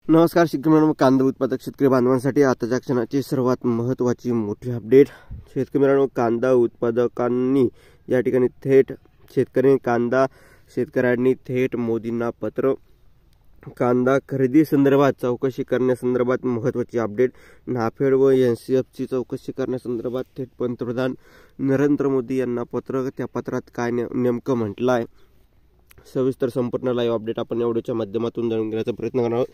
नमस्कार शेतकरी मित्रांनो, कांदा उत्पादक शेतकरी बांधवांसाठी आताच्या क्षणाची सर्वात महत्त्वाची मोठी अपडेट। शेतकरी मित्रांनो, कांदा उत्पादकांनी या ठिकाणी शेतकऱ्यांनी थेट मोदींना पत्र। कांदा खरेदी संदर्भात चौकशी करण्यासंदर्भात महत्त्वाची अपडेट। नाफेड व एनसीएफची चौकशी करण्यासंदर्भात थेट पंतप्रधान नरेंद्र मोदी यांना पत्र। त्या पत्रात काय नेमकं म्हटलं आहे, सविस्तर संपूर्ण लाईव्ह अपडेट आपण या व्हिडिओच्या माध्यमातून जाणून घेण्याचा प्रयत्न करणार आहोत।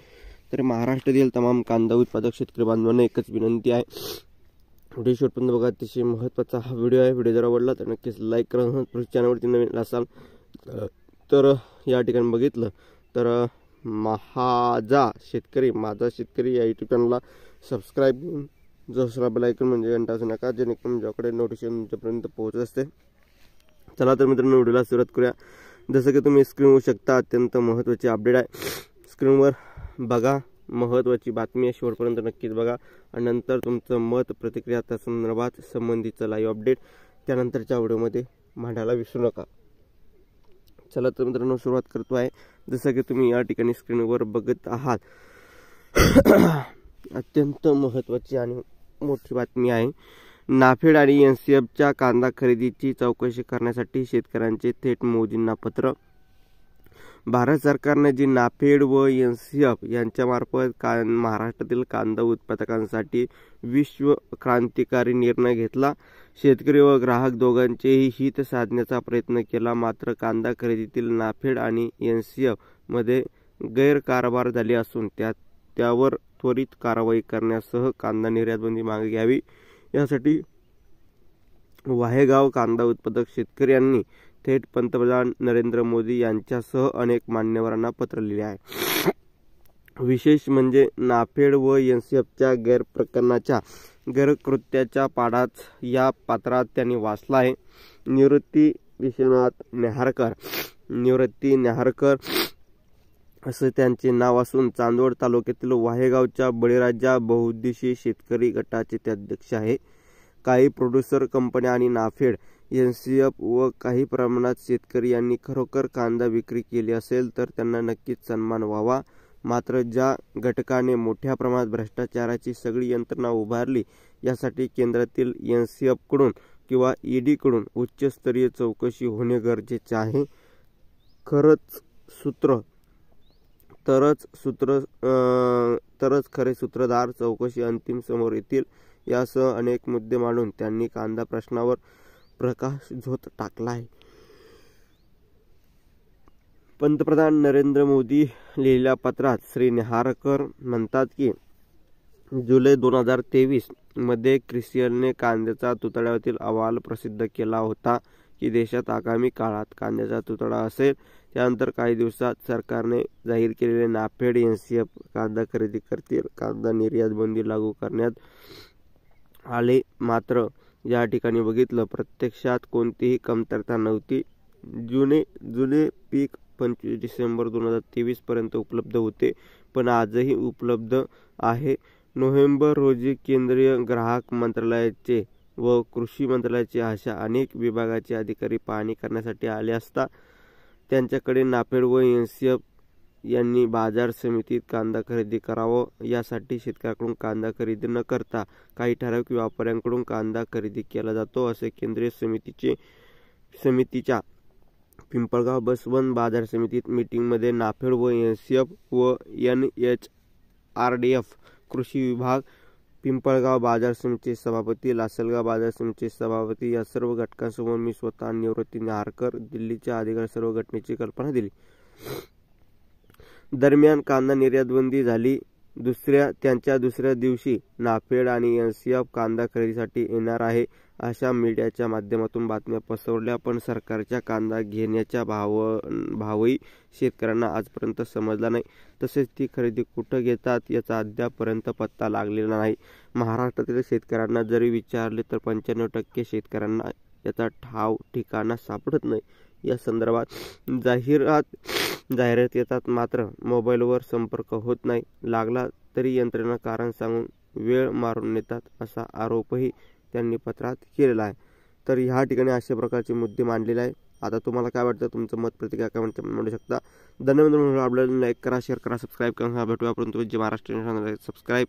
तर महाराष्ट्रातील तमाम कांदा उत्पादक शेतकरी बांधवांना एकच विनंती आहे, व्हिडिओ शेवटपर्यंत बघा। अतिशय महत्त्वाचा हा व्हिडिओ आहे। व्हिडिओ जर आवडला तर नक्कीच लाईक करा। चॅनलवरती नवीन असाल तर या ठिकाणी बघितलं तर माझा शेतकरी या यूट्यूब चॅनलला सबस्क्राईब करून दुसरा बेल आयकॉन म्हणजे घंटा असू नका, जेणेकरून ज्याकडे नोटिफिकेशन तुमच्यापर्यंत पोहोचत असते। चला तर मित्रांनो, व्हिडिओला सुरुवात करूया। जसं की तुम्ही स्क्रीनवर शकता, अत्यंत महत्त्वाची अपडेट आहे। स्क्रीनवर बघा, महत्त्वाची बातमी आहे, शेवटपर्यंत नक्कीच बघा आणि नंतर तुमचं मत प्रतिक्रिया त्या संदर्भात संबंधीचं लाईव्ह अपडेट त्यानंतरच्या व्हिडिओमध्ये मांडायला विसरू नका। चला तर मित्रांनो, सुरुवात करतो आहे। जसं की तुम्ही या ठिकाणी स्क्रीनवर बघत आहात, अत्यंत महत्त्वाची आणि मोठी बातमी आहे। नाफेड आणि एनसीएफच्या कांदा खरेदीची चौकशी करण्यासाठी शेतकऱ्यांचे थेट मोदींना पत्र। भारत सरकारने जी नाफेड व एनसीएफ यांच्यामार्फत महाराष्ट्रातील कांदा उत्पादकांसाठी विश्व क्रांतिकारी निर्णय घेतला। शेतकरी व ग्राहक दोघांचेही हित साधण्याचा प्रयत्न केला, मात्र कांदा खरेदीतील नाफेड आणि एनसीएफ मध्ये गैरकारभार झाले असून त्यावर त्वरित कारवाई करण्यासह कांदा निर्यात बंदी मागे घ्यावी, यासाठी वाहेगाव कांदा उत्पादक शेतकऱ्यांनी थेट पंतप्रधान नरेंद्र मोदी यांच्यासह अनेक मान्यवरांना पत्र लिहिले आहे। विशेष म्हणजे नाफेड व एनसीएफच्या गैरकृत्याच्या पाडाच या पत्रात त्यांनी वाचला आहे। निवृत्ती विश्वनाथ न्याहारकर असं त्यांचे नाव असून चांदवड तालुक्यातील वाहेगावच्या बळीराजा बहुउद्देशीय शेतकरी गटाचे ते अध्यक्ष आहे। काही प्रोड्युसर कंपन्या आणि नाफेड, एनसीएफ व काही प्रमाणात शेतकरी यांनी खरोखर कांदा विक्री केली असेल तर त्यांना नक्कीच सन्मान व्हावा, मात्र ज्या घटकाने मोठ्या प्रमाणात भ्रष्टाचाराची सगळी यंत्रणा उभारली, यासाठी केंद्रातील एनसीएफ कडून किंवा ईडी कडून उच्चस्तरीय चौकशी होणे गरजेचे आहे। तरच खरे सूत्रधार चौकशी अंतिम समोर येतील, यासह अनेक मुद्दे मांडून त्यांनी कांदा प्रश्नावर प्रकाश झोत टाकला आहे। पंतप्रधान नरेंद्र मोदी लिहिलेल्या पत्रात श्री न्याहारकर म्हणतात की जुलै 2023 मध्ये क्रिसिलने कांद्याचा तुटवड्यावरील अहवाल प्रसिद्ध केला होता की देशात आगामी काळात कांद्याचा तुटवडा असेल। त्यानंतर काही दिवसात सरकारने जाहीर केलेले नाफेड एनसीएफ कांदा खरेदी करतील। कांदा निर्यात बंदी लागू करण्यात आले, मात्र या ठिकाणी बघितलं प्रत्यक्षात कोणतीही कमतरता नव्हती। जुने पीक 25 डिसेंबर 2023 पर्यंत उपलब्ध होते, पण आजही उपलब्ध आहे। नोव्हेंबर रोजी केंद्रीय ग्राहक मंत्रालयाचे व कृषी मंत्रालयाचे अशा अनेक विभागाचे अधिकारी पाहणी करण्यासाठी आले असता त्यांच्याकडे नाफेड व एनसीएफ यांनी बाजार समितीत कांदा खरेदी करावं, यासाठी शेतकऱ्यांकडून कांदा खरेदी न करता काही ठराविक व्यापाऱ्यांकडून कांदा खरेदी केला जातो, असे केंद्रीय समितीच्या पिंपळगाव बसवंत बाजार समितीत मीटिंगमध्ये नाफेड व एनसीएफ व NHRDF कृषी विभाग, पिंपळगाव बाजार समितीचे सभापती, लासलगाव बाजार समितीचे सभापती या सर्व घटकांसमोर मी स्वतः निवृत्ती न्याहारकर, दिल्लीच्या अधिकारी सर्व घटनेची कल्पना दिली। दरम्यान कांदा निर्यात बंदी झाली। त्यांच्या दुसऱ्या दिवशी नाफेड आणि एनसीएफ कांदा खरेदीसाठी येणार आहे, अशा मीडियाच्या माध्यमातून बातम्या पसरवल्या, पण सरकारच्या कांदा घेण्याचा भावही शेतकऱ्यांना आजपर्यंत समजला नाही। तसेच ती खरेदी कुठं घेतात याचा अद्यापर्यंत पत्ता लागलेला नाही। महाराष्ट्रातील शेतकऱ्यांना जरी विचारले तर 95% शेतकऱ्यांना याचा ठिकाणा सापडत नाही। या संदर्भात जाहिरात येतात, मात्र मोबाईलवर संपर्क होत नाही। लागला तरी यंत्रणा कारण सांगून वेळ मारून नेतात, असा आरोपही त्यांनी पत्रात केलेला आहे। तर ह्या ठिकाणी अशा प्रकारचे मुद्दे मांडलेले आहे। आता तुम्हाला काय वाटतं, तुमचं मत प्रतिक्रिया कमेंट म्हणू शकता. धन्यवाद. आपल्याला लाईक करा, शेअर करा, सबस्क्राईब करा. भेटूया आपण तुमची महाराष्ट्र सबस्क्राईब.